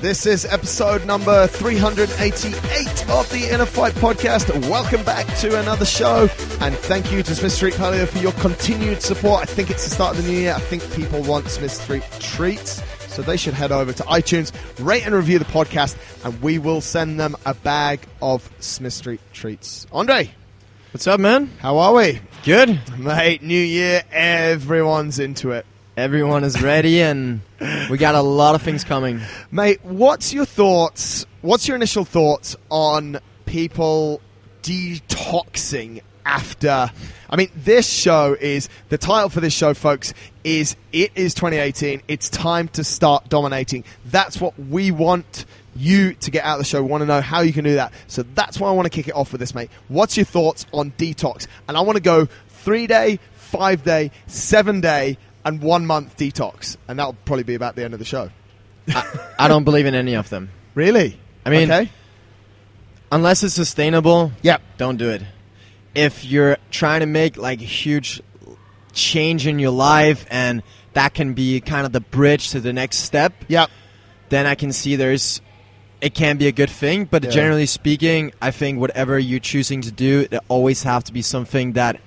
This is episode number 388 of the InnerFight podcast. Welcome back to another show, and thank you to Smith Street Paleo for your continued support. I think it's the start of the new year. I think people want Smith Street treats, so they should head over to iTunes, rate and review the podcast, and we will send them a bag of Smith Street treats. Andre, what's up, man? How are we? Good. Mate, new year, everyone's into it. Everyone is ready, and we got a lot of things coming. Mate, what's your thoughts? What's your initial thoughts on people detoxing after? I mean, this show is, the title for this show, folks, is It is 2018. It's time to start dominating. That's what we want you to get out of the show. We want to know how you can do that. So that's why I want to kick it off with this, mate. What's your thoughts on detox? And I want to go 3-day, 5-day, 7-day, and 1 month detox, and that'll probably be about the end of the show. I don't believe in any of them. Really? I mean, okay. Unless it's sustainable, yep, don't do it. If you're trying to make like a huge change in your life, and that can be kind of the bridge to the next step, yep, then I can see it can be a good thing. But generally speaking, I think whatever you're choosing to do, it always have to be something that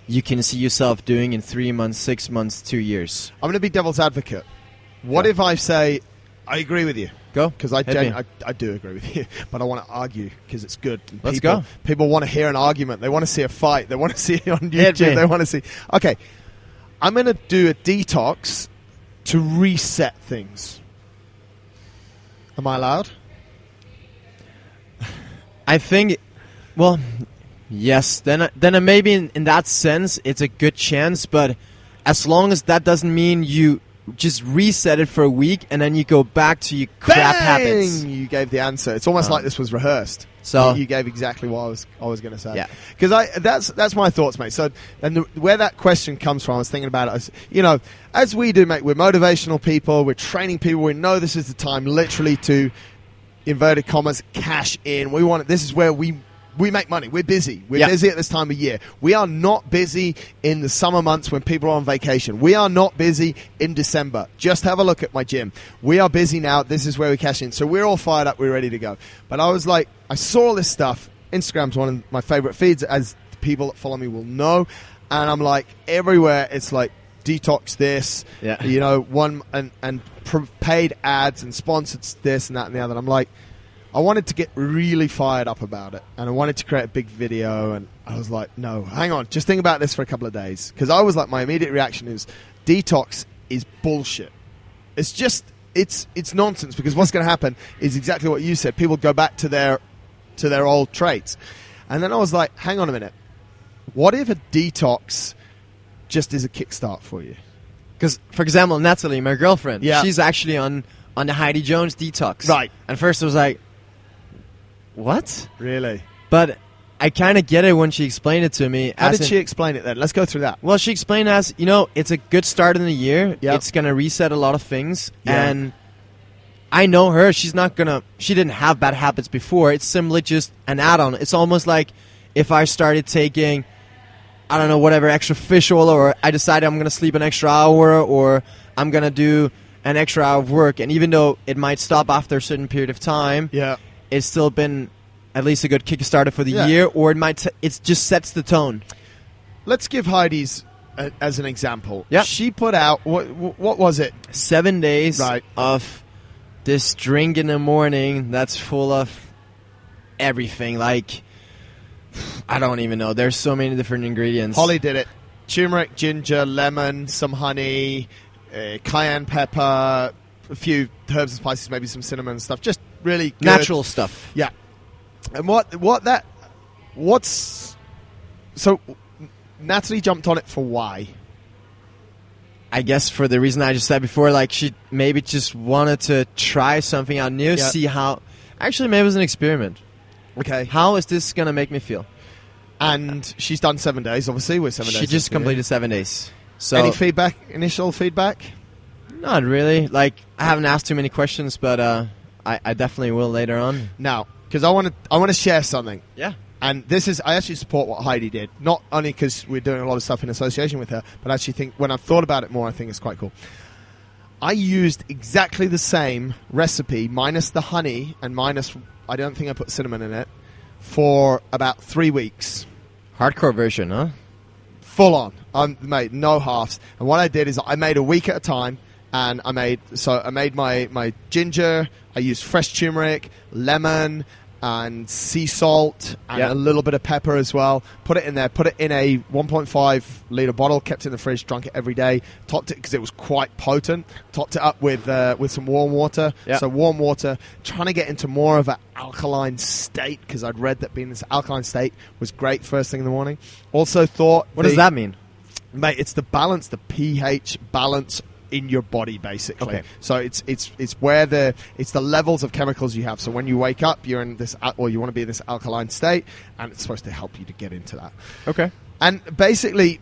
you can see yourself doing in 3 months, 6 months, 2 years. I'm going to be devil's advocate. What if I say, I agree with you? Go. Because I do agree with you, but I want to argue because it's good. Let's go. People want to hear an argument. They want to see a fight. They want to see it on YouTube. They want to see... Okay, I'm going to do a detox to reset things. Am I allowed? I think... Well... Yes, then maybe in that sense it's a good chance, but as long as that doesn't mean you just reset it for a week and then you go back to your crap habits. You gave the answer. It's almost like this was rehearsed. So you gave exactly what I was going to say. Yeah, because that's my thoughts, mate. So where that question comes from, I was thinking about it. As we do, mate, we're motivational people. We're training people. We know this is the time, literally, to inverted commas cash in. We want it. This is where we make money. We're busy. We're busy at this time of year. We are not busy in the summer months when people are on vacation. We are not busy in December. Just have a look at my gym. We are busy now. This is where we cash in. So we're all fired up. We're ready to go. But I was like, I saw all this stuff. Instagram's one of my favorite feeds, as people that follow me will know. And I'm like, everywhere it's like, detox this, one and paid ads and sponsored this and that and the other. I'm like, I wanted to get really fired up about it, and I wanted to create a big video, and I was like, no, hang on, just think about this for a couple of days, because I was like, my immediate reaction is, detox is bullshit. It's just, it's nonsense, because what's going to happen is exactly what you said. People go back to their old traits. And then I was like, hang on a minute, what if a detox just is a kickstart for you? Because, for example, Natalie, my girlfriend, she's actually on the Heidi Jones detox. Right. And first I was like, what? Really? But I kind of get it when she explained it to me. How did she explain it then? Let's go through that. Well, she explained as, it's a good start in the year. Yep. It's going to reset a lot of things. Yeah. And I know her. She didn't have bad habits before. It's simply just an add-on. It's almost like if I started taking, I don't know, whatever, extra fish oil, or I decided I'm going to sleep an extra hour, or I'm going to do an extra hour of work. And even though it might stop after a certain period of time, it's still been at least a good kickstarter for the year, or it just sets the tone. Let's give Heidi's as an example. Yeah. She put out, what was it? 7 days of this drink in the morning that's full of everything. Like, I don't even know. There's so many different ingredients. Holly did it. Turmeric, ginger, lemon, some honey, cayenne pepper, a few herbs and spices, maybe some cinnamon and stuff. Just really good. Natural stuff. Yeah. And so Natalie jumped on it for why? I guess for the reason I just said before, like she maybe just wanted to try something out new, see how... Actually, maybe it was an experiment. Okay. How is this going to make me feel? And she's done 7 days, obviously. We're 7 days. She just completed 7 days. So any feedback, initial feedback? Not really. Like, I haven't asked too many questions, but I definitely will later on. Now, because I want to share something. Yeah. And this is, I actually support what Heidi did. Not only because we're doing a lot of stuff in association with her, but I actually think, when I've thought about it more, I think it's quite cool. I used exactly the same recipe, minus the honey and minus, I don't think I put cinnamon in it, for about 3 weeks. Hardcore version, huh? Full on. I made no halves. And what I did is I made a week at a time, and I made my ginger, I used fresh turmeric, lemon, and sea salt, and a little bit of pepper as well. Put it in there, put it in a 1.5 litre bottle, kept it in the fridge, drunk it every day, topped it because it was quite potent, topped it up with some warm water. So warm water, trying to get into more of an alkaline state, because I'd read that being in this alkaline state was great first thing in the morning. Also thought... What does that mean? Mate, it's the balance, the pH balance in your body, basically. Okay. So it's where it's the levels of chemicals you have. So when you wake up, you're in this, or you want to be in this alkaline state, and it's supposed to help you to get into that. Okay. And basically,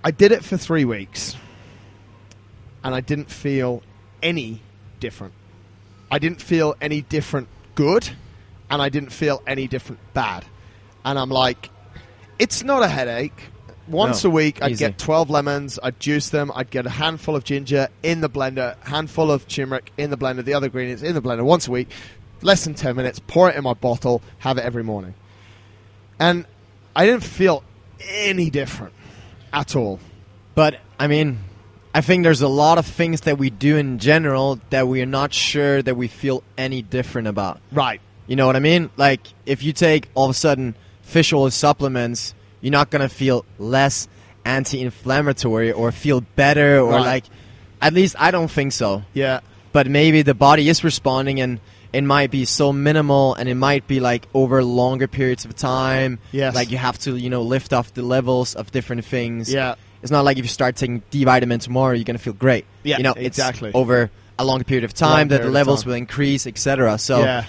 I did it for 3 weeks, and I didn't feel any different. I didn't feel any different good, and I didn't feel any different bad. And I'm like, it's not a headache. Once a week, I'd get 12 lemons, I'd juice them, I'd get a handful of ginger in the blender, handful of turmeric in the blender, the other ingredients in the blender once a week, less than 10 minutes, pour it in my bottle, have it every morning. And I didn't feel any different at all. But, I mean, I think there's a lot of things that we do in general that we are not sure that we feel any different about. Right. You know what I mean? Like, if you take, all of a sudden, fish oil supplements... You're not going to feel less anti-inflammatory or feel better or like... At least I don't think so. Yeah. But maybe the body is responding, and it might be so minimal, and it might be like over longer periods of time. Yes. Like you have to, lift off the levels of different things. Yeah. It's not like if you start taking D vitamin tomorrow, you're going to feel great. Yeah, exactly. It's over a long period of time that the levels will increase, etc. So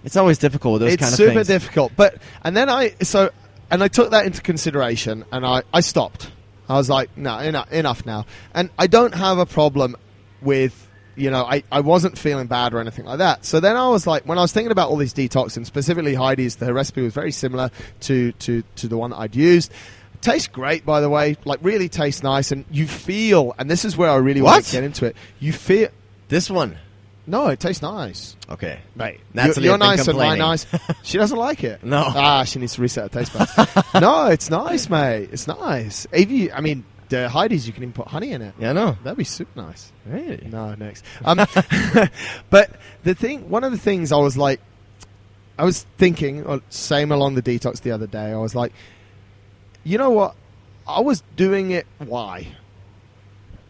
it's always difficult with those kind of things. It's super difficult. And I took that into consideration, and I stopped. I was like, no, enough now. And I don't have a problem with, I wasn't feeling bad or anything like that. So then I was like, when I was thinking about all these detox, and specifically Heidi's, the recipe was very similar to the one that I'd used. It tastes great, by the way, like really tastes nice. And you feel, and this is where I really want to get into it, you feel... This one? No, it tastes nice. Okay. Mate, Natalie, you're nice and I'm nice. She doesn't like it. No. She needs to reset her taste buds. No, it's nice, mate. It's nice. The Heidi's, you can even put honey in it. Yeah, I know. That'd be super nice. Really? No, next. But one of the things I was thinking, same along the detox the other day, I was like, you know what? I was doing it, why?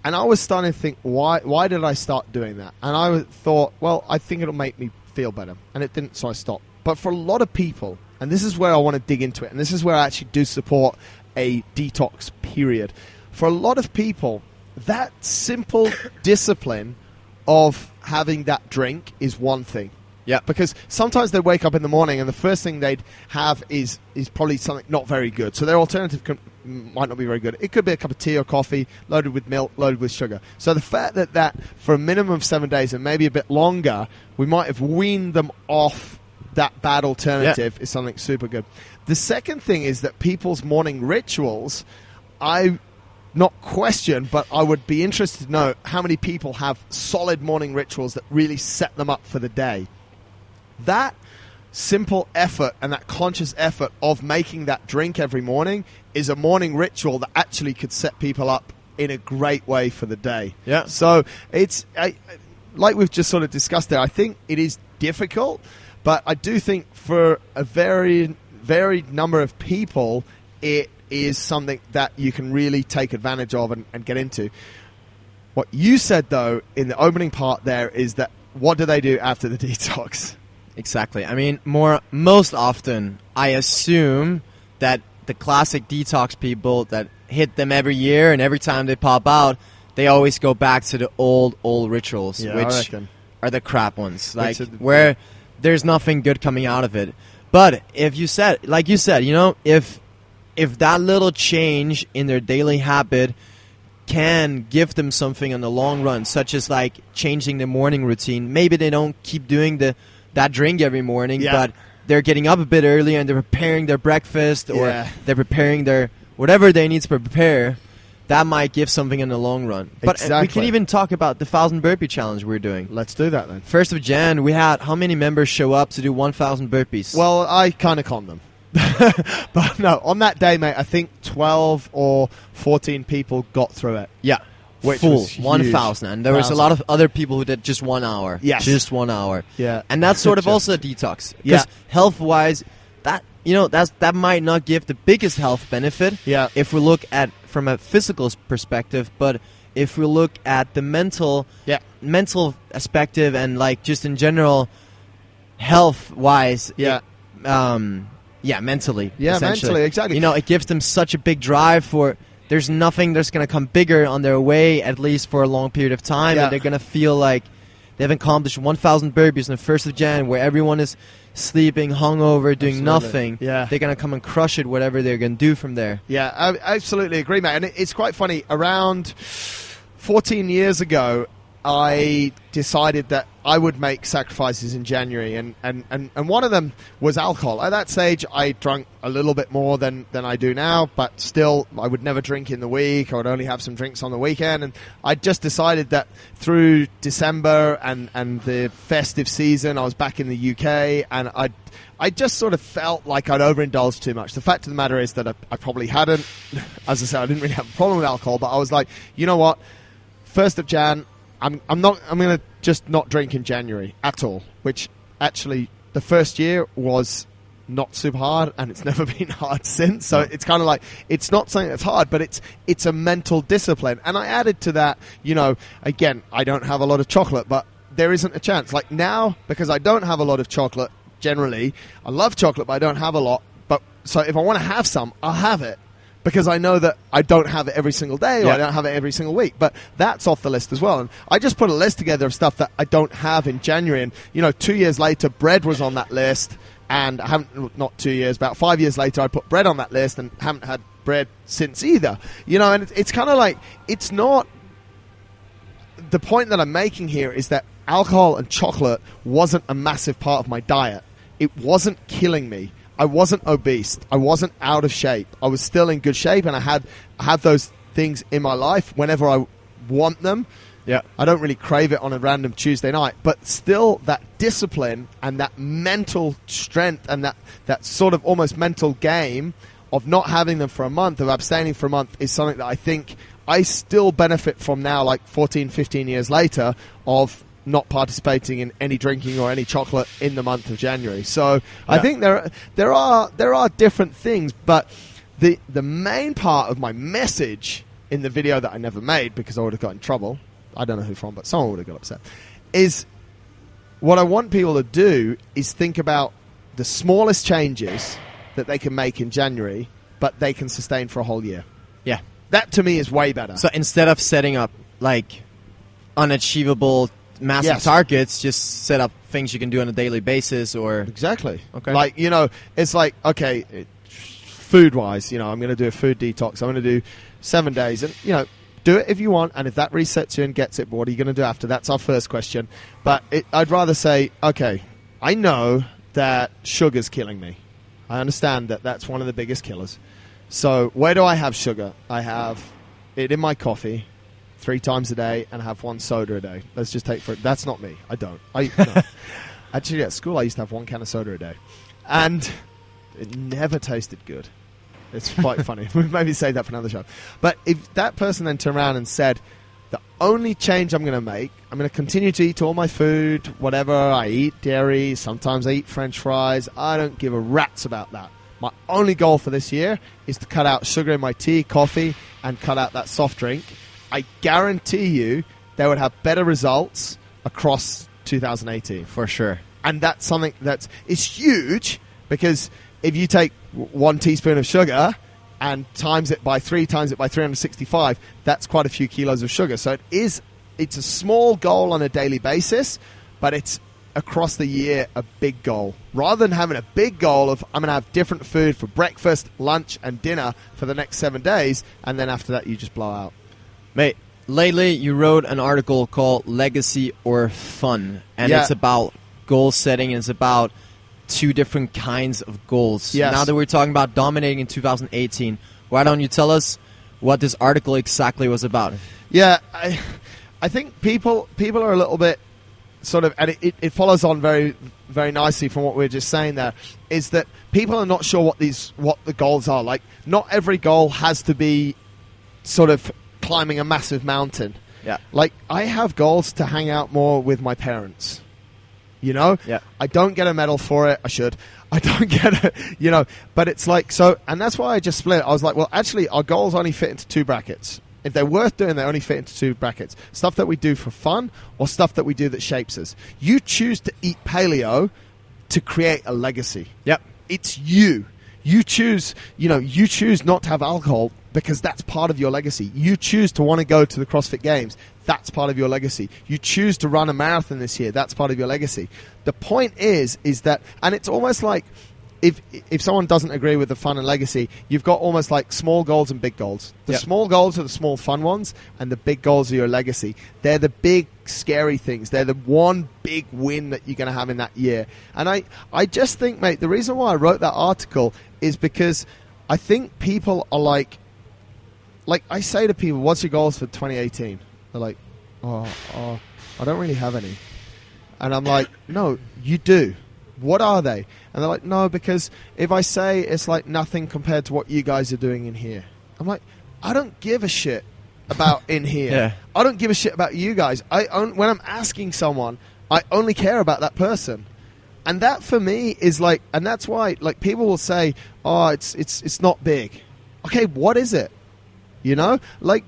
And I was starting to think, why did I start doing that? And I thought, well, I think it'll make me feel better. And it didn't, so I stopped. But for a lot of people, and this is where I want to dig into it, and this is where I actually do support a detox period. For a lot of people, that simple discipline of having that drink is one thing. Yeah. Because sometimes they wake up in the morning and the first thing they'd have is probably something not very good. So their alternative might not be very good. It could be a cup of tea or coffee loaded with milk, loaded with sugar. So the fact that for a minimum of 7 days and maybe a bit longer, we might have weaned them off that bad alternative is something super good. The second thing is that people's morning rituals, I not question, but I would be interested to know how many people have solid morning rituals that really set them up for the day. That simple effort and that conscious effort of making that drink every morning is a morning ritual that actually could set people up in a great way for the day. Yeah. So it's like we've just sort of discussed there. I think it is difficult, but I do think for a very varied number of people, it is something that you can really take advantage of and get into. What you said, though, in the opening part there is that what do they do after the detox? Exactly. I mean, most often, I assume that the classic detox people that hit them every year and every time they pop out, they always go back to the old rituals, which are the crap ones, like where there's nothing good coming out of it. But if you said, if that little change in their daily habit can give them something in the long run, such as like changing the morning routine, maybe they don't keep doing that drink every morning, but they're getting up a bit earlier and they're preparing their breakfast or they're preparing their whatever they need to prepare, that might give something in the long run. But we can even talk about the 1,000 burpee challenge we're doing. Let's do that then. 1st of Jan, we had how many members show up to do 1,000 burpees? Well, I kind of con them. But no, on that day, mate, I think 12 or 14 people got through it. Yeah. Which full was 1,000, and there was a lot of other people who did just 1 hour. Yes. Just 1 hour. Yeah. And that's sort of also a detox. Because Yeah. health-wise, that might not give the biggest health benefit Yeah. if we look at from a physical perspective, but if we look at the mental perspective and like just in general health-wise, mentally. Yeah, mentally, exactly. You know, it gives them such a big drive for. There's nothing that's going to come bigger on their way, at least for a long period of time, and they're going to feel like they've accomplished 1,000 burpees on the 1st of Jan, where everyone is sleeping, hungover, doing nothing. Yeah. They're going to come and crush it, whatever they're going to do from there. Yeah, I absolutely agree, mate. And it's quite funny. Around 14 years ago, I decided that I would make sacrifices in January, and one of them was alcohol. At that stage, I drank a little bit more than I do now, but still, I would never drink in the week. I would only have some drinks on the weekend, and I just decided that through December and the festive season, I was back in the UK, and I just sort of felt like I'd overindulged too much. The fact of the matter is that I probably hadn't. As I said, I didn't really have a problem with alcohol, but I was like, you know what? 1st of Jan, I'm going to just not drink in January at all, which actually the first year was not super hard, and it's never been hard since. So it's kind of like, it's not something that's hard, but it's a mental discipline. And I added to that, again, I don't have a lot of chocolate, but there isn't a chance. Like now, because I don't have a lot of chocolate, generally, I love chocolate, but I don't have a lot. But so if I want to have some, I'll have it. Because I know that I don't have it every single day, or I don't have it every single week. But that's off the list as well. And I just put a list together of stuff that I don't have in January. And, 2 years later, bread was on that list. And I haven't, not 2 years, about 5 years later, I put bread on that list and haven't had bread since either. And it's kind of like, it's not... The point that I'm making here is that alcohol and chocolate wasn't a massive part of my diet. It wasn't killing me. I wasn't obese. I wasn't out of shape. I was still in good shape, and I had those things in my life whenever I want them. Yeah, I don't really crave it on a random Tuesday night, but still that discipline and that mental strength and that sort of almost mental game of not having them for a month, of abstaining for a month, is something that I think I still benefit from now, like 14, 15 years later, of not participating in any drinking or any chocolate in the month of January. So I think there are different things, but the main part of my message in the video that I never made because I would have got in trouble, I don't know who from, but someone would have got upset, is what I want people to do is think about the smallest changes that they can make in January, but they can sustain for a whole year. Yeah. That to me is way better. So instead of setting up like unachievable massive targets, just set up things you can do on a daily basis. Or exactly. Okay. Like, it's like, okay, food wise, I'm going to do a food detox. I'm going to do 7 days, and do it if you want, and if that resets you and gets it, but what are you going to do after? That's our first question. But I'd rather say, okay, I know that sugar's killing me. I understand that that's one of the biggest killers. So where do I have sugar? I have it in my coffee 3 times a day, and I have 1 soda a day. Let's just take that's not me. I don't. No. Actually, at school, I used to have 1 can of soda a day, and it never tasted good. It's quite funny. We'll maybe save that for another show. But if that person then turned around and said, the only change I'm going to make, I'm going to continue to eat all my food, whatever. I eat dairy. Sometimes I eat French fries. I don't give a rat's about that. My only goal for this year is to cut out sugar in my tea, coffee, and cut out that soft drink. I guarantee you they would have better results across 2018. For sure. And that's something it's huge, because if you take 1 teaspoon of sugar and times it by 3, times it by 365, that's quite a few kilos of sugar. So it's a small goal on a daily basis, but it's across the year a big goal. Rather than having a big goal of, I'm going to have different food for breakfast, lunch, and dinner for the next 7 days, and then after that you just blow out. Mate, lately you wrote an article called Legacy or Fun, and it's about goal setting, and it's about 2 different kinds of goals. Yes. Now that we're talking about dominating in 2018, why don't you tell us what this article exactly was about. Yeah, I think people are a little bit sort of, and it follows on very, very nicely from what we were just saying there, is that people are not sure what the goals are. Like, not every goal has to be sort of climbing a massive mountain. Yeah. Like, I have goals to hang out more with my parents. You know? Yeah. I don't get a medal for it. I should. I don't get it, you know. But it's like, so, and that's why I just split it. I was like, well, actually, our goals only fit into 2 brackets. If they're worth doing, they only fit into 2 brackets. Stuff that we do for fun or stuff that we do that shapes us. You choose to eat paleo to create a legacy. Yep. It's you. You choose not to have alcohol because that's part of your legacy. You choose to want to go to the CrossFit Games. That's part of your legacy. You choose to run a marathon this year. That's part of your legacy. The point is that, and it's almost like, if someone doesn't agree with the fun and legacy, you've got almost like small goals and big goals. The small goals are the small fun ones, and the big goals are your legacy. They're the big scary things. They're the one big win that you're going to have in that year. And I just think, mate, the reason why I wrote that article is because I think people are like I say to people, what's your goals for 2018? They're like, oh, I don't really have any. And I'm like, no, you do. What are they? And they're like, no, because if I say it's like nothing compared to what you guys are doing in here. I'm like, I don't give a shit about in here. Yeah. I don't give a shit about you guys. When I'm asking someone, I only care about that person. And that for me is like, and that's why like people will say, oh, it's not big. Okay, what is it? You know, like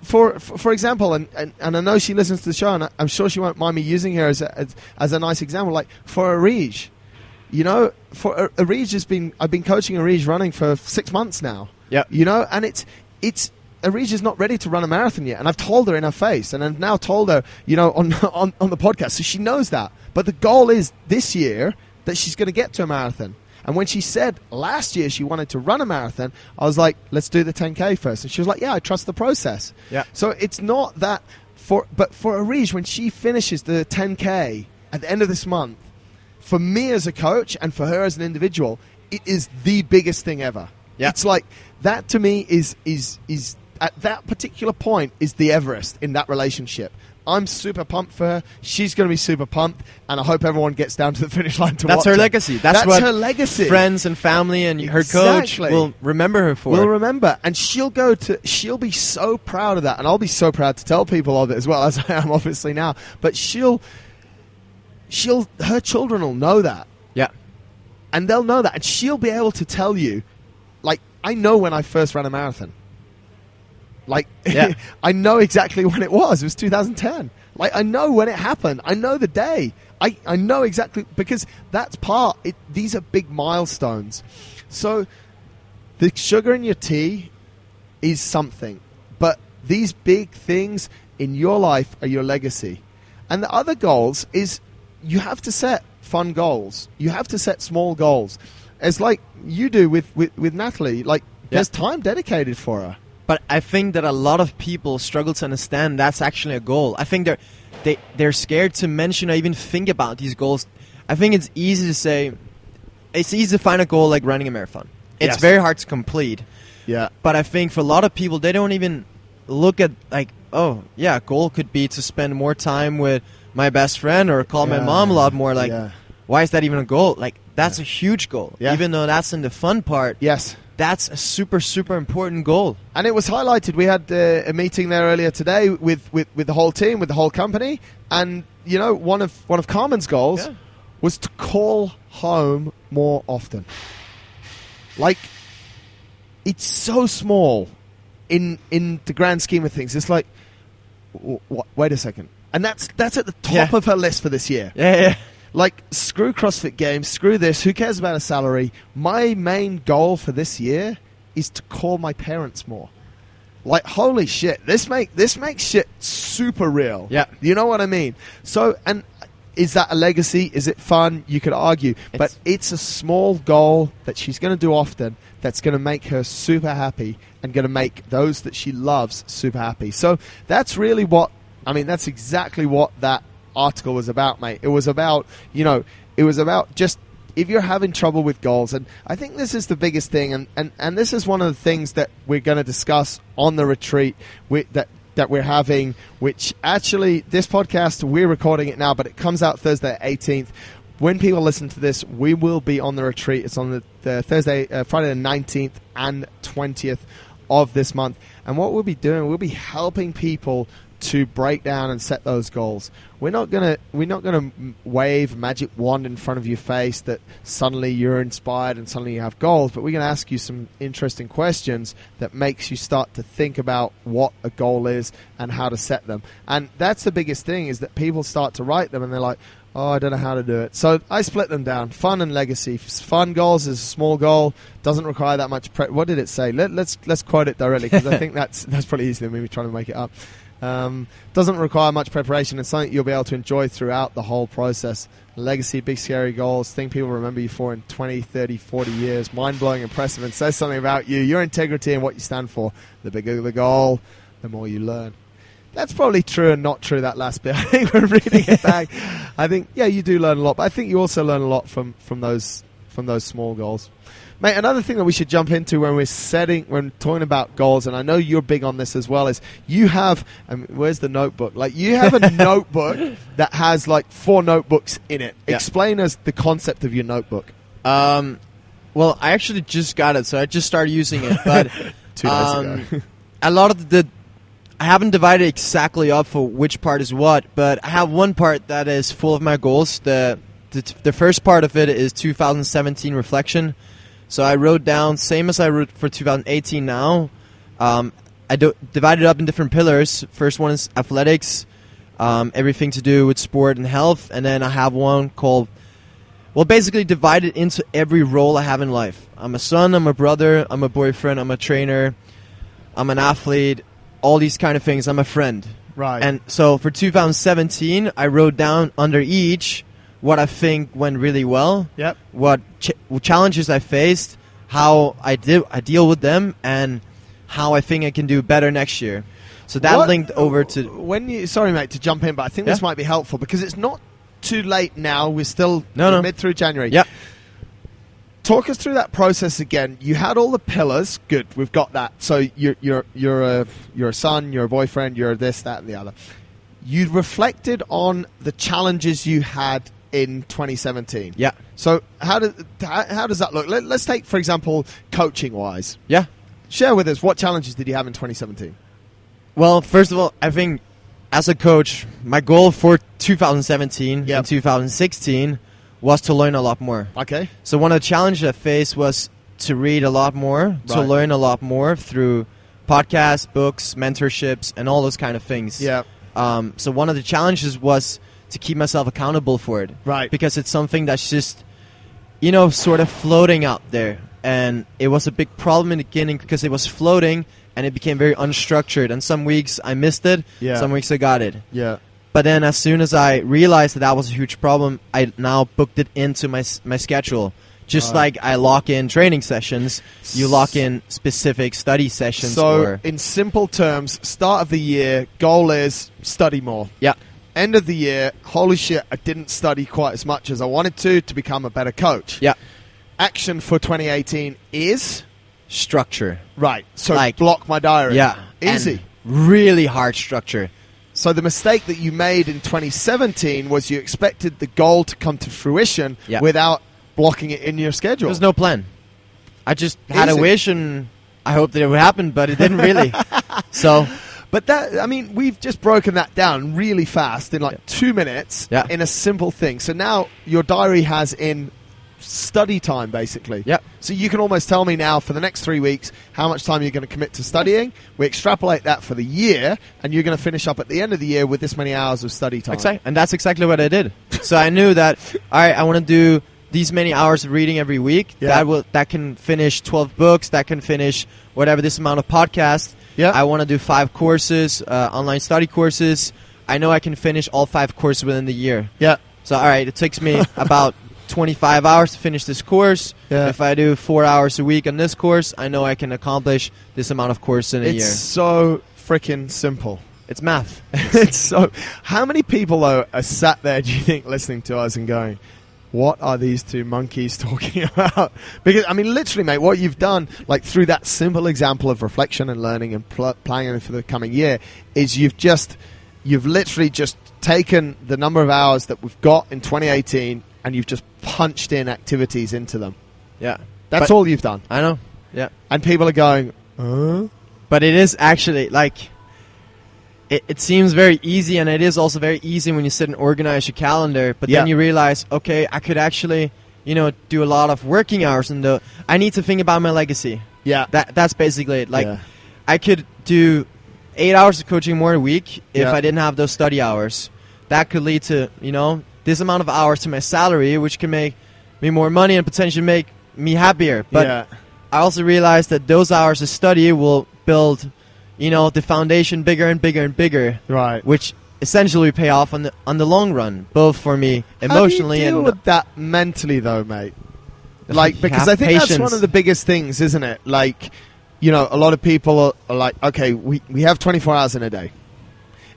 for example, and I know she listens to the show, and I'm sure she won't mind me using her as a nice example. Like for Arij, you know, for Arij I've been coaching Arij running for 6 months now. Yeah, you know, and it's Arij is not ready to run a marathon yet, and I've told her in her face, and I've now told her, you know, on the podcast, so she knows that. But the goal is this year that she's going to get to a marathon. And when she said last year she wanted to run a marathon, I was like, let's do the 10K first. And she was like, yeah, I trust the process. Yeah. So it's not that but for Arij, when she finishes the 10K at the end of this month, for me as a coach and for her as an individual, it is the biggest thing ever. Yeah. It's like that to me is at that particular point is the Everest in that relationship. I'm super pumped for her. She's going to be super pumped, and I hope everyone gets down to the finish line to watch. That's her legacy. That's what her legacy. Friends and family and her coach will remember her for. Will remember, and she'll be so proud of that, and I'll be so proud to tell people of it as well, as I am obviously now. But her children will know that. Yeah, and they'll know that, and she'll be able to tell you, like, I know when I first ran a marathon. Like, yeah. I know exactly when it was. It was 2010. Like, I know when it happened. I know the day. I know exactly, because that's these are big milestones. So the sugar in your tea is something, but these big things in your life are your legacy. And the other goals is you have to set fun goals. You have to set small goals. It's like you do with Natalie. Like, there's time dedicated for her. But I think that a lot of people struggle to understand that's actually a goal. I think they're scared to mention or even think about these goals. I think it's easy to say, it's easy to find a goal like running a marathon. It's very hard to complete. Yeah. But I think for a lot of people, they don't even look at like, oh, yeah, a goal could be to spend more time with my best friend or call my mom a lot more. Like, why is that even a goal? Like, that's a huge goal. Yeah. Even though that's in the fun part. Yes. That's a super, super important goal. And it was highlighted. We had a meeting there earlier today with the whole team, with the whole company. And, you know, one of Carmen's goals was to call home more often. Like, it's so small in the grand scheme of things. It's like, wait a second. And that's at the top of her list for this year. Yeah. Like, screw CrossFit Games, screw this, who cares about a salary? My main goal for this year is to call my parents more. Like, holy shit, this makes shit super real. Yeah. You know what I mean? So, and is that a legacy? Is it fun? You could argue. But it's a small goal that she's going to do often that's going to make her super happy and going to make those that she loves super happy. So that's really that's exactly what that article was about, mate. It was about, just if you're having trouble with goals, and I think this is the biggest thing, and this is one of the things that we're going to discuss on the retreat that we're having, which actually this podcast, we're recording it now, but it comes out Thursday 18th. When people listen to this, we will be on the retreat. It's on the Friday the 19th and 20th of this month. And what we'll be doing, we'll be helping people to break down and set those goals. We're not gonna wave a magic wand in front of your face that suddenly you're inspired and suddenly you have goals, but we're going to ask you some interesting questions that makes you start to think about what a goal is and how to set them. And that's the biggest thing, is that people start to write them and they're like, oh, I don't know how to do it. So I split them down. Fun and legacy. Fun goals is a small goal. Doesn't require that much what did it say? Let's quote it directly, because I think that's probably easier than me trying to make it up. Doesn't require much preparation. It's something you'll be able to enjoy throughout the whole process. Legacy, big scary goals, thing people remember you for in 20, 30, 40 years. Mind-blowing, impressive, and says something about you, your integrity, and what you stand for. The bigger the goal, the more you learn. That's probably true and not true, that last bit. I think we're reading it back. I think, yeah, you do learn a lot, but I think you also learn a lot from those small goals. Mate, another thing that we should jump into when talking about goals, and I know you're big on this as well, is you have, where's the notebook? Like, you have a notebook that has like 4 notebooks in it. Yeah. Explain us the concept of your notebook. Well, I actually just got it, so I just started using it, but 2 days ago. A lot of I haven't divided exactly up for which part is what, but I have one part that is full of my goals. The first part of it is 2017 reflection. So I wrote down, same as I wrote for 2018 now. I divided it up in different pillars. First one is athletics, everything to do with sport and health. And then I have one called, well, basically divided into every role I have in life. I'm a son, I'm a brother, I'm a boyfriend, I'm a trainer, I'm an athlete, all these kind of things. I'm a friend. Right. And so for 2017, I wrote down under each what I think went really well, yep, what challenges I faced, how I deal with them, and how I think I can do better next year. So that linked over to... Sorry, mate, to jump in, but I think this might be helpful, because it's not too late now. We're still mid through January. Yep. Talk us through that process again. You had all the pillars. Good, we've got that. So you're a son, you're a boyfriend, you're this, that, and the other. You reflected on the challenges you had in 2017. Yeah. So how does that look? Let's take, for example, coaching-wise. Yeah. Share with us, what challenges did you have in 2017? Well, first of all, I think as a coach, my goal for 2017 and 2016 was to learn a lot more. Okay. So one of the challenges I faced was to read a lot more, to learn a lot more through podcasts, books, mentorships, and all those kind of things. Yeah. So one of the challenges was to keep myself accountable for it. Right. Because it's something that's just, sort of floating out there. And it was a big problem in the beginning because it was floating and it became very unstructured. And some weeks I missed it, some weeks I got it. Yeah. But then as soon as I realized that was a huge problem, I now booked it into my schedule. Just like I lock in training sessions, you lock in specific study sessions. So in simple terms, start of the year, goal is study more. Yeah. End of the year, holy shit, I didn't study quite as much as I wanted to become a better coach. Yeah. Action for 2018 is? Structure. Right. So block my diary. Yeah. Easy. And really hard structure. So the mistake that you made in 2017 was you expected the goal to come to fruition without blocking it in your schedule. There was no plan. I just had a wish and I hoped that it would happen, but it didn't really. But we've just broken that down really fast in 2 minutes in a simple thing. So now your diary has in study time, basically. Yep. So you can almost tell me now for the next 3 weeks how much time you're going to commit to studying. We extrapolate that for the year, and you're going to finish up at the end of the year with this many hours of study time. Exactly. And that's exactly what I did. So I knew that, all right, I want to do these many hours of reading every week. Yeah. That can finish 12 books. That can finish whatever this amount of podcasts. Yeah. I want to do 5 courses, online study courses. I know I can finish all 5 courses within the year. Yeah. So, all right, it takes me about 25 hours to finish this course. Yeah. If I do 4 hours a week on this course, I know I can accomplish this amount of course in a year. It's so freaking simple. It's math. It's so. How many people, though, are sat there, do you think, listening to us and going, what are these two monkeys talking about? Because, I mean, literally, mate, what you've done, like, through that simple example of reflection and learning and planning for the coming year, is you've literally just taken the number of hours that we've got in 2018 and you've just punched in activities into them. Yeah. That's all you've done. I know. Yeah. And people are going, But it is actually, like, it seems very easy, and it is also very easy when you sit and organize your calendar, but then you realize, okay, I could actually, do a lot of working hours, and I need to think about my legacy. Yeah. That's basically it. Like, I could do 8 hours of coaching more a week if I didn't have those study hours. That could lead to, this amount of hours to my salary, which can make me more money and potentially make me happier. But I also realized that those hours of study will build, the foundation bigger and bigger and bigger. Right. Which essentially pay off on the long run, both for me emotionally How do you deal with that mentally, though, mate? Like, because I think patience. that's one of the biggest things, isn't it? Like, a lot of people are like, okay, we have 24 hours in a day.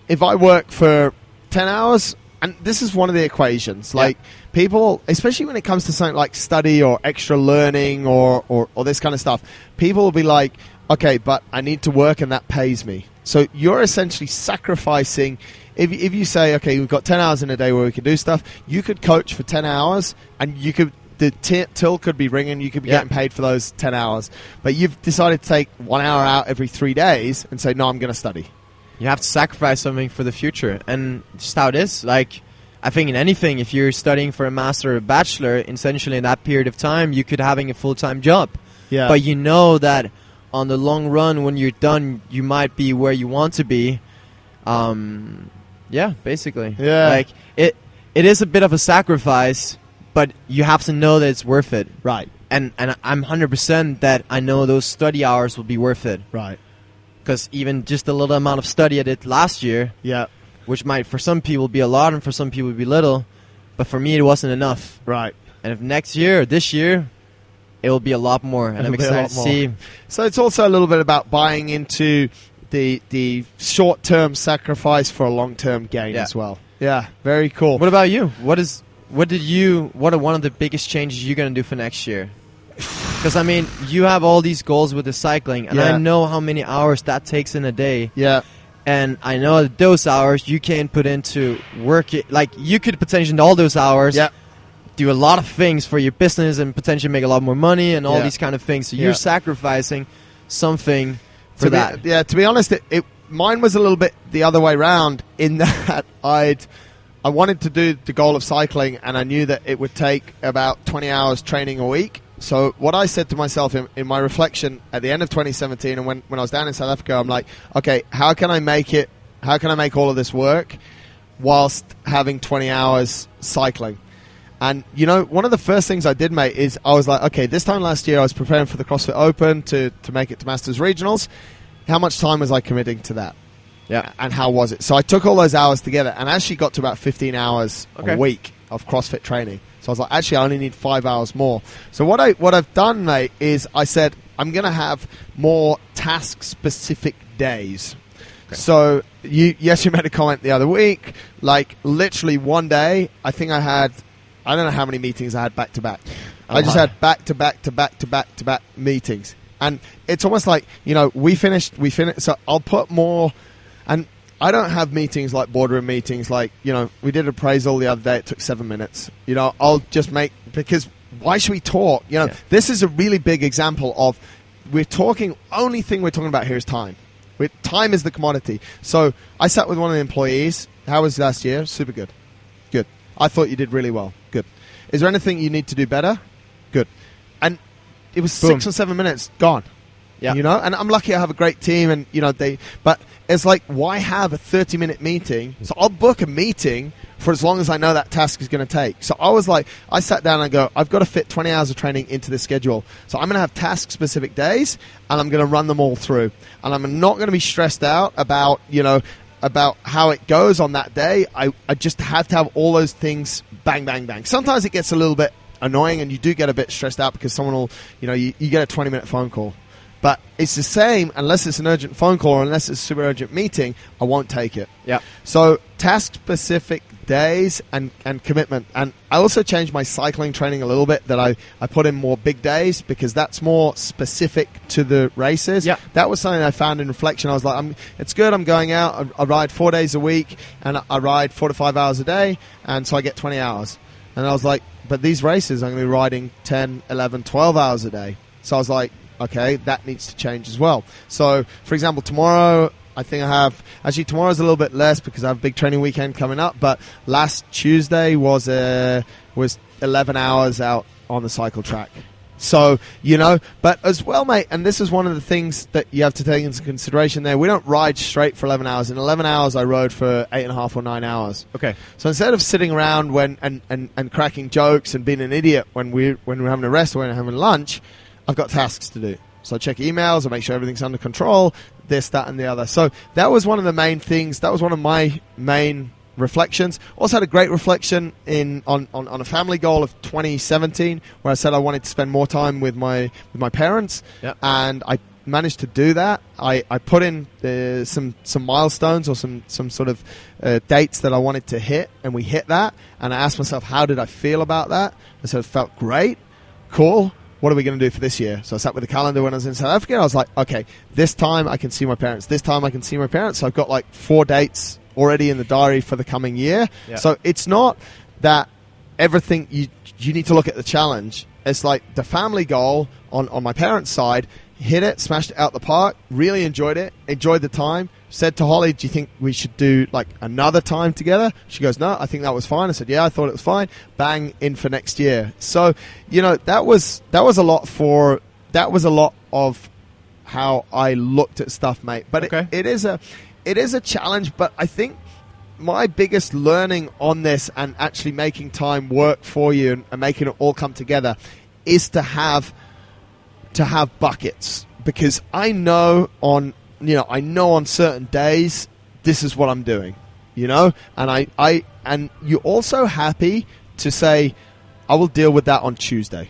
If I work for 10 hours, and this is one of the equations, like people, especially when it comes to something like study or extra learning or this kind of stuff, people will be like, okay, but I need to work and that pays me. So you're essentially sacrificing. If you say, okay, we've got 10 hours in a day where we can do stuff, you could coach for 10 hours and you could, the till could be ringing, you could be getting paid for those 10 hours. But you've decided to take 1 hour out every 3 days and say, no, I'm going to study. You have to sacrifice something for the future. And just how it is. Like, I think in anything, if you're studying for a master or a bachelor, essentially in that period of time, you could having a full-time job. Yeah. But you know that on the long run, when you're done, you might be where you want to be. Basically. Yeah. Like, it is a bit of a sacrifice, but you have to know that it's worth it. Right. And I'm 100% that I know those study hours will be worth it. Right. Because even just a little amount of study I did last year, which might for some people be a lot and for some people be little, but for me it wasn't enough. Right. And if next year or this year, it will be a lot more. And I'm excited to see. So it's also a little bit about buying into the short-term sacrifice for a long-term gain as well. Yeah, very cool. What about you? What are one of the biggest changes you're going to do for next year? Because, I mean, you have all these goals with the cycling, and I know how many hours that takes in a day. Yeah. And I know that those hours you can put into work. Like, you could potentially, in all those hours, do a lot of things for your business and potentially make a lot more money and all these kind of things. So you're sacrificing something for that. To be honest, mine was a little bit the other way around in that I wanted to do the goal of cycling, and I knew that it would take about 20 hours training a week. So what I said to myself in my reflection at the end of 2017 and when I was down in South Africa, I'm like, okay, how can I make all of this work whilst having 20 hours cycling? And, one of the first things I did, mate, is I was like, okay, this time last year I was preparing for the CrossFit Open to make it to Masters Regionals. How much time was I committing to that? Yeah. And how was it? So I took all those hours together and actually got to about 15 hours a week of CrossFit training. So I was like, actually, I only need 5 hours more. So what I've done, mate, is I said I'm going to have more task-specific days. Okay. So you made a comment the other week. Like, literally one day, I think I don't know how many meetings I had back-to-back. I just had back-to-back meetings. And it's almost like, we finished. So I'll put more, and I don't have meetings like boardroom meetings. Like, we did appraisal the other day. It took 7 minutes. I'll just because why should we talk? This is a really big example of only thing we're talking about here is time. Time is the commodity. So I sat with one of the employees. How was last year? Super good. Good. I thought you did really well. Good. Is there anything you need to do better? Good. And it was 6 or 7 minutes gone. Yeah. And I'm lucky I have a great team and, but it's like, why have a 30-minute meeting? So I'll book a meeting for as long as I know that task is going to take. So I was like, I sat down and go, I've got to fit 20 hours of training into the schedule. So I'm going to have task-specific days and I'm going to run them all through. And I'm not going to be stressed out about, about how it goes on that day. I just have to have all those things bang, bang, bang. Sometimes it gets a little bit annoying and you do get a bit stressed out because someone will, you get a 20-minute phone call. But it's the same, unless it's an urgent phone call or unless it's a super urgent meeting, I won't take it. Yeah. So task-specific days and commitment. And I also changed my cycling training a little bit, that I put in more big days, because that's more specific to the races. Yeah. That was something I found in reflection. I was like, it's good, I'm going out, I ride 4 days a week, and I ride 4 to 5 hours a day, and so I get 20 hours. And I was like, but these races, I'm going to be riding 10, 11, 12 hours a day. So I was like, okay, that needs to change as well. So, for example, tomorrow, I think I have... Actually, tomorrow's a little bit less because I have a big training weekend coming up, but last Tuesday was 11 hours out on the cycle track. So, but as well, mate, and this is one of the things that you have to take into consideration there, we don't ride straight for 11 hours. In 11 hours, I rode for 8.5 or 9 hours. Okay. So instead of sitting around and cracking jokes and being an idiot when we're having a rest or when we're having lunch, I've got tasks to do. So I check emails, I make sure everything's under control, this, that, and the other. So that was one of the main things. That was one of my main reflections. Also had a great reflection on a family goal of 2017, where I said I wanted to spend more time with my parents. Yep. And I managed to do that. I put in some milestones or some sort of dates that I wanted to hit, and we hit that. And I asked myself, how did I feel about that? I said, it felt great, cool. What are we going to do for this year? So I sat with the calendar when I was in South Africa. I was like, okay, this time I can see my parents. This time I can see my parents. So I've got like 4 dates already in the diary for the coming year. Yeah. So it's not that everything you need to look at the challenge. It's like the family goal on my parents' side, hit it, smashed it out the park, really enjoyed it, enjoyed the time. Said to Holly, do you think we should do like another time together? She goes, no, I think that was fine. I said, yeah, I thought it was fine. Bang, in for next year. So, that was a lot of how I looked at stuff, mate. But okay. it is a challenge, but I think my biggest learning on this and actually making time work for you and making it all come together is to have buckets, because I know on certain days this is what I'm doing, and you're also happy to say, I will deal with that on Tuesday.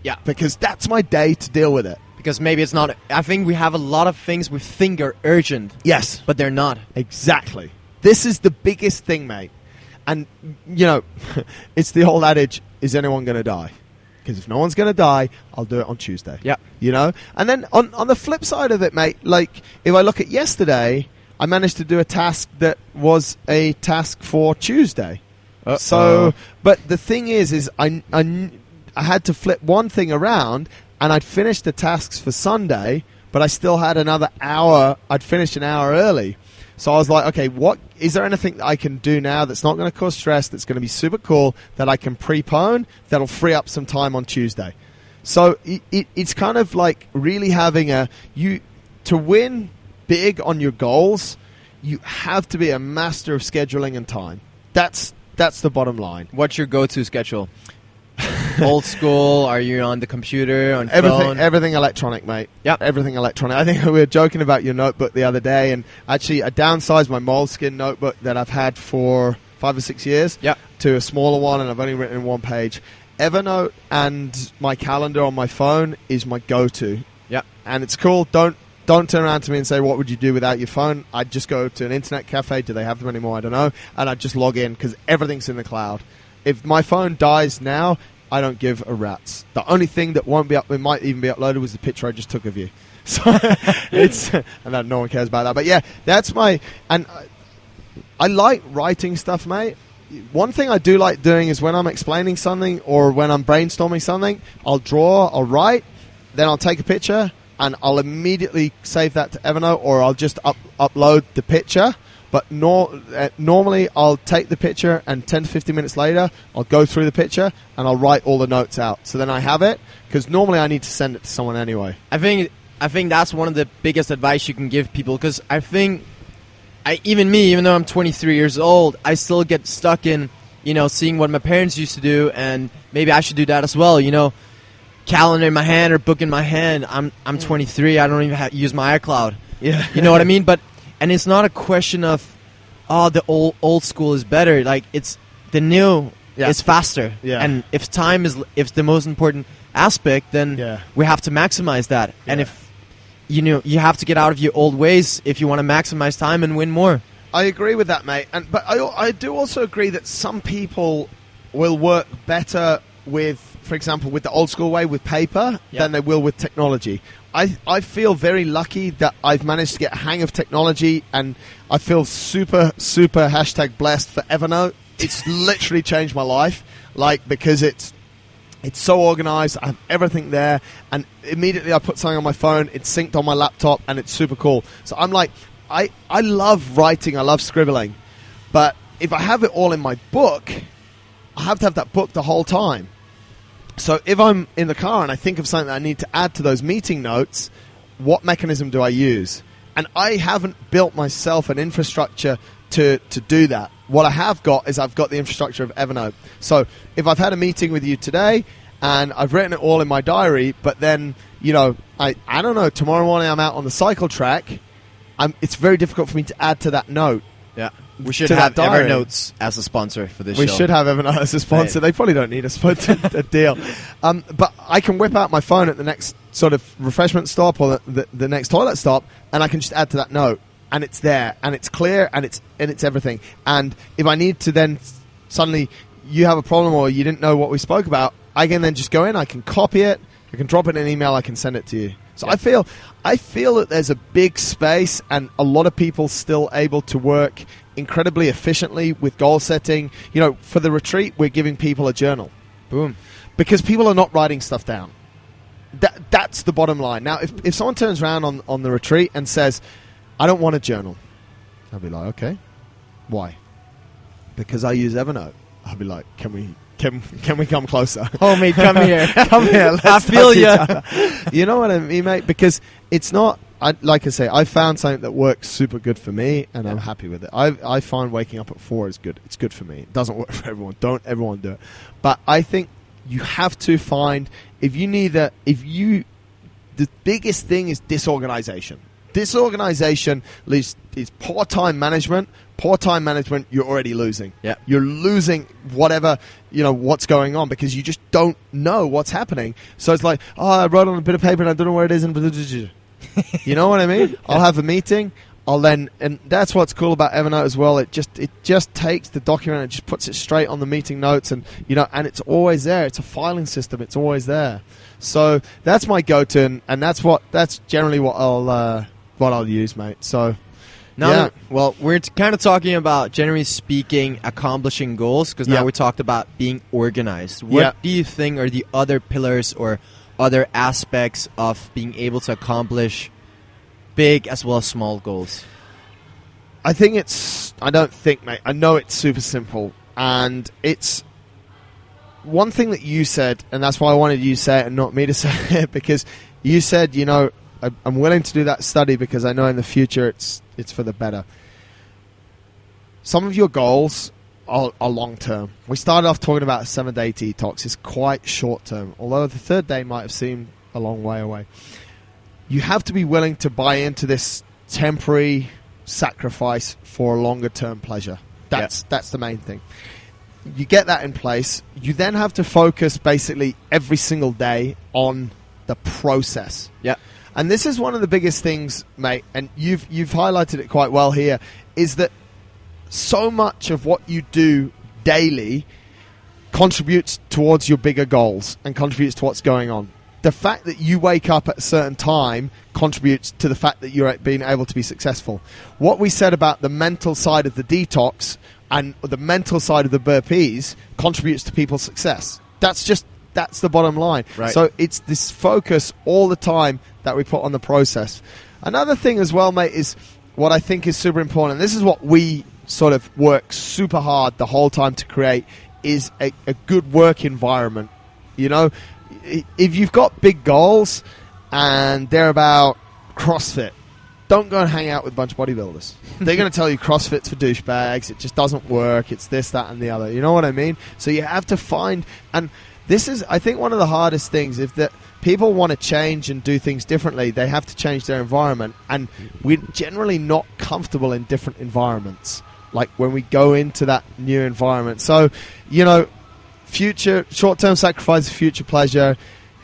Yeah. Because that's my day to deal with it. Because maybe it's not, I think we have a lot of things we think are urgent. Yes. But they're not. Exactly. This is the biggest thing, mate. And, it's the old adage, is anyone going to die? Because if no one's going to die, I'll do it on Tuesday. Yeah. And then on the flip side of it, mate, like if I look at yesterday, I managed to do a task that was a task for Tuesday. Uh-oh. So, but the thing is I had to flip one thing around, and I'd finished the tasks for Sunday, but I still had another hour. I'd finished an hour early. So I was like, okay, what is there anything that I can do now that's not going to cause stress, that's going to be super cool, that I can prepone, that'll free up some time on Tuesday? So it's kind of like really having to win big on your goals, you have to be a master of scheduling and time. That's the bottom line. What's your go-to schedule? Old school? Are you on the computer, on phone? Phone? Everything electronic, mate. Yeah, everything electronic. I think we were joking about your notebook the other day, and actually I downsized my moleskin notebook that I've had for 5 or 6 years to a smaller one, and I've only written in one page. Evernote and my calendar on my phone is my go-to. Yeah, and it's cool. Don't turn around to me and say, what would you do without your phone? I'd just go to an internet cafe. Do they have them anymore? I don't know. And I'd just log in because everything's in the cloud. If my phone dies now, I don't give a rat's. The only thing that won't be up, it might even be uploaded, was the picture I just took of you. So it's, and no one cares about that. But yeah, that's and I like writing stuff, mate. One thing I do like doing is when I'm explaining something or when I'm brainstorming something, I'll draw, I'll write, then I'll take a picture and I'll immediately save that to Evernote, or I'll just upload the picture. But normally I'll take the picture and 10 to 15 minutes later, I'll go through the picture and I'll write all the notes out. So then I have it, because normally I need to send it to someone anyway. I think that's one of the biggest advice you can give people, because I think, even though I'm 23 years old, I still get stuck in, seeing what my parents used to do, and maybe I should do that as well, calendar in my hand or book in my hand. I'm 23, I don't even use my iCloud. Yeah. You know what I mean? And it's not a question of, the old school is better. Like, it's the new is faster. Yeah. And if time is the most important aspect, then we have to maximize that. Yeah. And if you have to get out of your old ways if you want to maximize time and win more. I agree with that, mate. But I do also agree that some people will work better with, for example, with the old school way, with paper, than they will with technology. I feel very lucky that I've managed to get a hang of technology, and I feel super, super #blessed for Evernote. It's literally changed my life, because it's so organized. I have everything there, and immediately I put something on my phone, it's synced on my laptop, and it's super cool. So I'm like, I love writing, I love scribbling, but if I have it all in my book, I have to have that book the whole time. So if I'm in the car and I think of something that I need to add to those meeting notes, what mechanism do I use? And I haven't built myself an infrastructure to do that. What I have got is I've got the infrastructure of Evernote. So if I've had a meeting with you today and I've written it all in my diary, but then, I don't know, tomorrow morning I'm out on the cycle track, it's very difficult for me to add to that note. Yeah. We should have Evernote as a sponsor for this show. We should have Evernote as a sponsor. They probably don't need a deal. But I can whip out my phone at the next sort of refreshment stop or the next toilet stop, and I can just add to that note. And it's there, and it's clear, and it's everything. And if I need to then suddenly you have a problem or you didn't know what we spoke about, I can then just go in, I can copy it, I can drop it in an email, I can send it to you. So I feel that there's a big space, and a lot of people still able to work incredibly efficiently with goal setting. For the retreat, we're giving people a journal. Boom. Because people are not writing stuff down. That's the bottom line. Now, if someone turns around on the retreat and says, I don't want a journal, I'll be like, okay, why? Because I use Evernote. I'll be like, can we come closer? Homie, come here. Come here. I feel you. You know what I mean, mate? Because it's not, like I say, I found something that works super good for me, and I'm happy with it. I find waking up at 4 is good. It's good for me. It doesn't work for everyone. Don't everyone do it. But I think you have to find, the biggest thing is disorganization. Disorganization is poor time management. Poor time management, you're already losing. Yeah. You're losing whatever, what's going on, because you just don't know what's happening. So it's like, I wrote on a bit of paper and I don't know where it is. You know what I mean? I'll have a meeting. And that's what's cool about Evernote as well. It just takes the document and just puts it straight on the meeting notes, and and it's always there. It's a filing system. It's always there. So that's my go-to, and that's generally what I'll use, mate. So. Well, we're kind of talking about, generally speaking, accomplishing goals, because now we talked about being organized. What do you think are the other pillars or other aspects of being able to accomplish big as well as small goals? I don't think, mate. I know it's super simple, and it's one thing that you said, and that's why I wanted you to say it and not me to say it, because you said, I'm willing to do that study because I know in the future it's for the better. Some of your goals are long term. We started off talking about a 7-day detox. It's quite short term, although the 3rd day might have seemed a long way away. You have to be willing to buy into this temporary sacrifice for a longer term pleasure. That's the main thing. You get that in place. You then have to focus basically every single day on the process. Yeah. And this is one of the biggest things, mate, and you've highlighted it quite well here, is that so much of what you do daily contributes towards your bigger goals and contributes to what's going on. The fact that you wake up at a certain time contributes to the fact that you're being able to be successful. What we said about the mental side of the detox and the mental side of the burpees contributes to people's success. That's the bottom line. Right. So it's this focus all the time that we put on the process. Another thing as well, mate, is what I think is super important, and this is what we sort of work super hard the whole time to create, is a good work environment. If you've got big goals and they're about CrossFit, don't go and hang out with a bunch of bodybuilders. They're going to tell you CrossFit's for douchebags, it just doesn't work, it's this, that, and the other. You know what I mean? So you have to find... and this is, I think, one of the hardest things. If that people want to change and do things differently, they have to change their environment. And we're generally not comfortable in different environments, like when we go into that new environment. So, future short-term sacrifice, future pleasure.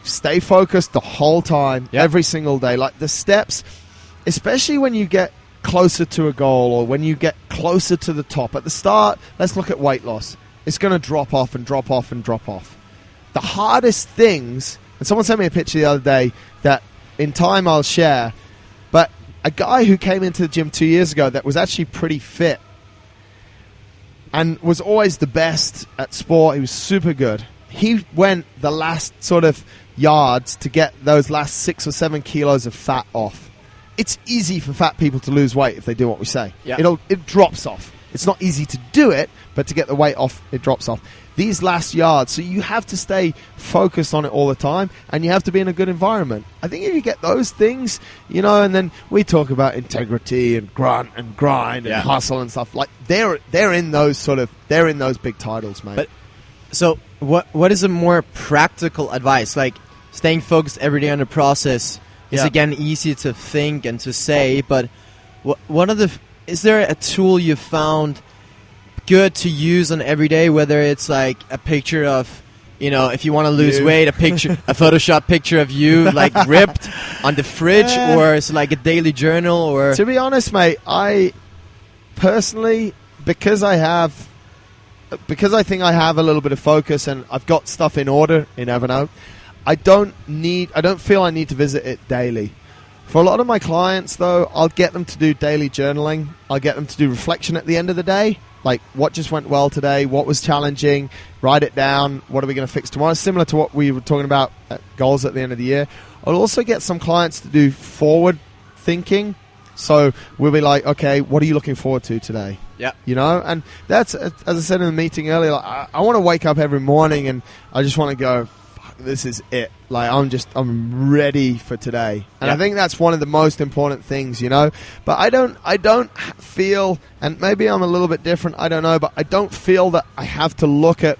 stay focused the whole time, every single day. Like the steps, especially when you get closer to a goal or when you get closer to the top. At the start, let's look at weight loss. It's going to drop off and drop off and drop off. The hardest things, and someone sent me a picture the other day that in time I'll share, but a guy who came into the gym 2 years ago that was actually pretty fit and was always the best at sport. He was super good. He went the last sort of yards to get those last 6 or 7 kilos of fat off. It's easy for fat people to lose weight if they do what we say. It drops off. It's not easy to do it, but to get the weight off, it drops off. These last yards, so you have to stay focused on it all the time, and you have to be in a good environment. I think if you get those things, you know, and then we talk about integrity and grunt and grind and hustle and stuff. Like they're in those big titles, mate. But so what is a more practical advice? Like staying focused every day on the process is again easy to think and to say, but is there a tool you found good to use on every day, whether it's like a picture of, you know, if you want to lose weight, a Photoshop picture of you like ripped on the fridge, or it's like a daily journal? Or to be honest, mate, I personally, because I think I have a little bit of focus and I've got stuff in order in Evernote, I don't feel I need to visit it daily. For a lot of my clients, though, I'll get them to do daily journaling. I'll get them to do reflection at the end of the day. Like, what just went well today? What was challenging? Write it down. What are we going to fix tomorrow? Similar to what we were talking about at goals at the end of the year. I'll also get some clients to do forward thinking. So we'll be like, okay, what are you looking forward to today? Yeah. You know? And that's, as I said in the meeting earlier, like, I want to wake up every morning and I just want to go, this is it. Like, I'm ready for today. And I think that's one of the most important things, you know. But I don't feel, and maybe I'm a little bit different, I don't know, but I don't feel that I have to look at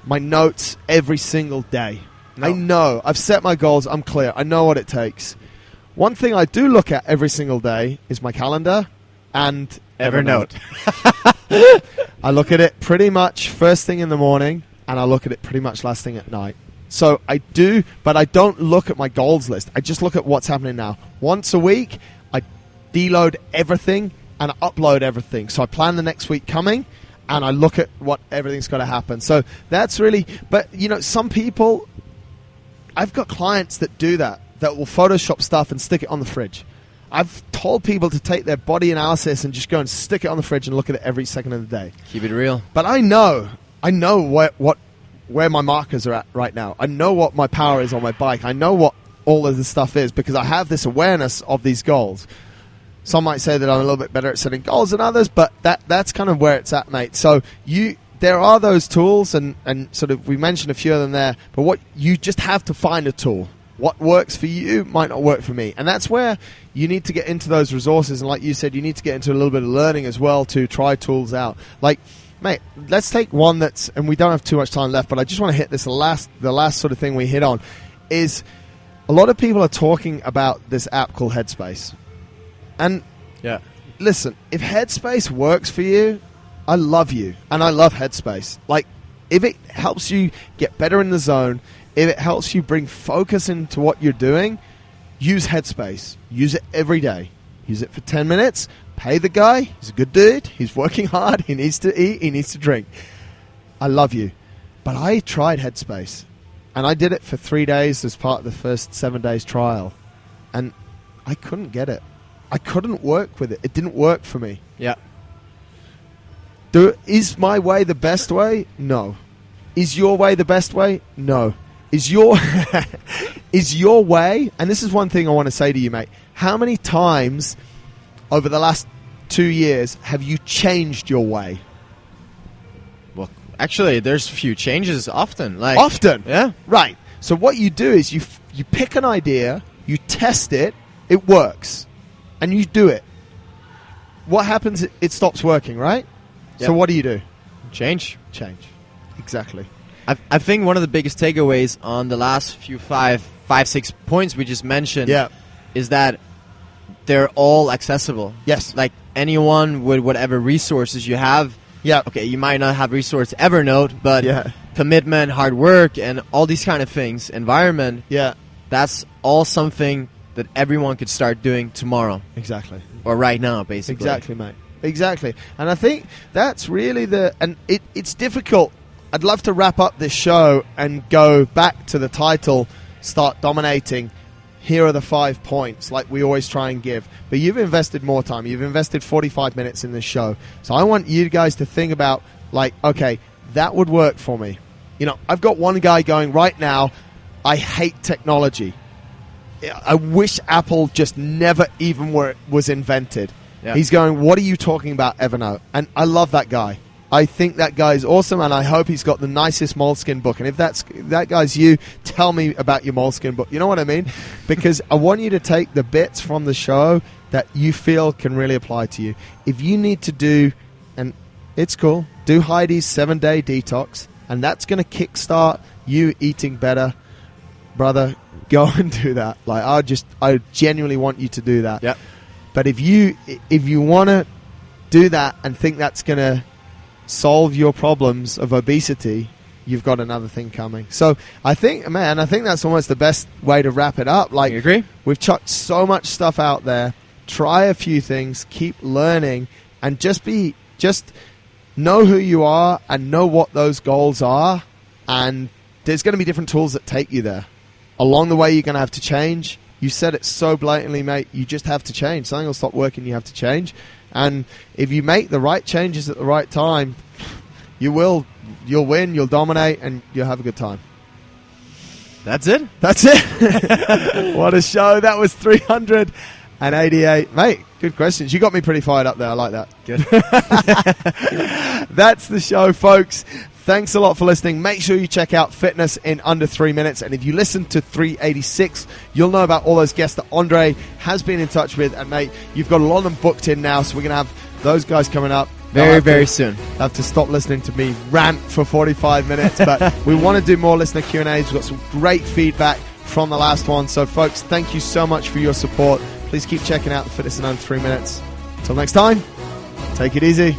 my notes every single day. No. I know. I've set my goals. I'm clear. I know what it takes. One thing I do look at every single day is my calendar and Evernote. I look at it pretty much first thing in the morning, and I look at it pretty much last thing at night. So I do, but I don't look at my goals list. I just look at what's happening now. Once a week, I deload everything and I upload everything. So I plan the next week coming, and I look at what everything's got to happen. So that's really, but you know, some people, I've got clients that do that will Photoshop stuff and stick it on the fridge. I've told people to take their body analysis and just go and stick it on the fridge and look at it every second of the day. Keep it real. But I know where my markers are at right now. I know what my power is on my bike. I know what all of this stuff is because I have this awareness of these goals. Some might say that I'm a little bit better at setting goals than others, but that's kind of where it's at, mate. So there are those tools, and sort of we mentioned a few of them there, but what you just have to find a tool. What works for you might not work for me. And that's where you need to get into those resources. And like you said, you need to get into a little bit of learning as well to try tools out. Like, mate, let's take one that's, and we don't have too much time left, but I just want to hit this, the last sort of thing we hit on, is a lot of people are talking about this app called Headspace. And listen, if Headspace works for you, I love you, and I love Headspace. Like, if it helps you get better in the zone, if it helps you bring focus into what you're doing, use Headspace. Use it every day. Use it for 10 minutes. Pay the guy. He's a good dude. He's working hard. He needs to eat. He needs to drink. I love you. But I tried Headspace. And I did it for 3 days as part of the first 7 days trial. And I couldn't get it. I couldn't work with it. It didn't work for me. Yeah. Is my way the best way? No. Is your way the best way? No. Is your way, and this is one thing I want to say to you, mate, how many times over the last 2 years have you changed your way? Well, actually, there's a few changes often. Often? Yeah. Right. So what you do is you pick an idea, you test it, it works, and you do it. What happens? It stops working, right? Yep. So what do? Change. Exactly. I think one of the biggest takeaways on the last few 6 points we just mentioned is that they're all accessible. Yes. Like anyone with whatever resources you have. Yeah. Okay, you might not have resource Evernote, but commitment, hard work, and all these kind of things, environment, that's all something that everyone could start doing tomorrow. Exactly. Or right now, basically. Exactly, mate. Exactly. And I think that's really it's difficult. I'd love to wrap up this show and go back to the title, Start Dominating. Here are the 5 points, like we always try and give. But you've invested more time. You've invested 45 minutes in this show. So I want you guys to think about, like, okay, that would work for me. You know, I've got one guy going right now, I hate technology. I wish Apple just never even was invented. Yeah. He's going, what are you talking about, Evernote? And I love that guy. I think that guy's awesome, and I hope he's got the nicest Moleskine book. And if that guy's you, tell me about your Moleskine book. You know what I mean? Because I want you to take the bits from the show that you feel can really apply to you. If you need to do, and it's cool, do Heidi's 7-day detox, and that's going to kickstart you eating better, brother, go and do that. Like, I genuinely want you to do that. Yep. But if you want to do that and think that's going to solve your problems of obesity, you've got another thing coming. So I think that's almost the best way to wrap it up. Like, you agree? We've chucked so much stuff out there. Try a few things, keep learning, and just know who you are and know what those goals are. And there's going to be different tools that take you there. Along the way, you're going to have to change. You said it so blatantly, mate. You just have to change. Something will stop working. You have to change. And if you make the right changes at the right time, you'll win, you'll dominate, and you'll have a good time. That's it? That's it. What a show. That was 388. Mate, good questions. You got me pretty fired up there. I like that. Good. That's the show, folks. Thanks a lot for listening. Make sure you check out Fitness in Under 3 Minutes. And if you listen to 386, you'll know about all those guests that Andre has been in touch with. And, mate, you've got a lot of them booked in now, so we're going to have those guys coming up. Very soon. Have to stop listening to me rant for 45 minutes. But we want to do more listener Q&As. We've got some great feedback from the last one. So, folks, thank you so much for your support. Please keep checking out the Fitness in Under 3 Minutes. Until next time, take it easy.